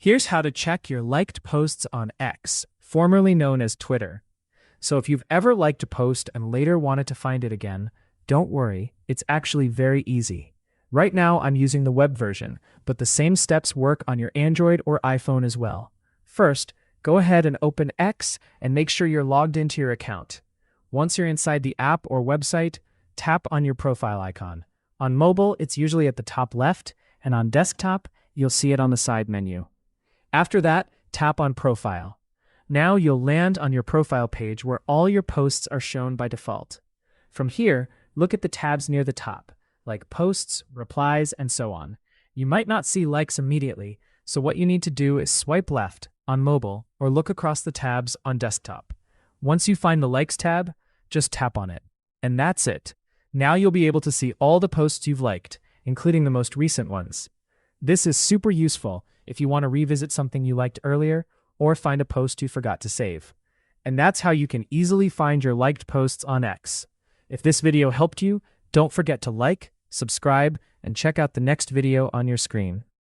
Here's how to check your liked posts on X, formerly known as Twitter. So if you've ever liked a post and later wanted to find it again, don't worry, it's actually very easy. Right now I'm using the web version, but the same steps work on your Android or iPhone as well. First, go ahead and open X and make sure you're logged into your account. Once you're inside the app or website, tap on your profile icon. On mobile, it's usually at the top left, and on desktop, you'll see it on the side menu. After that, tap on Profile. Now you'll land on your profile page where all your posts are shown by default. From here, look at the tabs near the top, like Posts, Replies, and so on. You might not see likes immediately, so what you need to do is swipe left on mobile or look across the tabs on desktop. Once you find the Likes tab, just tap on it. And that's it. Now you'll be able to see all the posts you've liked, including the most recent ones. This is super useful if you want to revisit something you liked earlier or find a post you forgot to save. And that's how you can easily find your liked posts on X. If this video helped you, don't forget to like, subscribe, and check out the next video on your screen.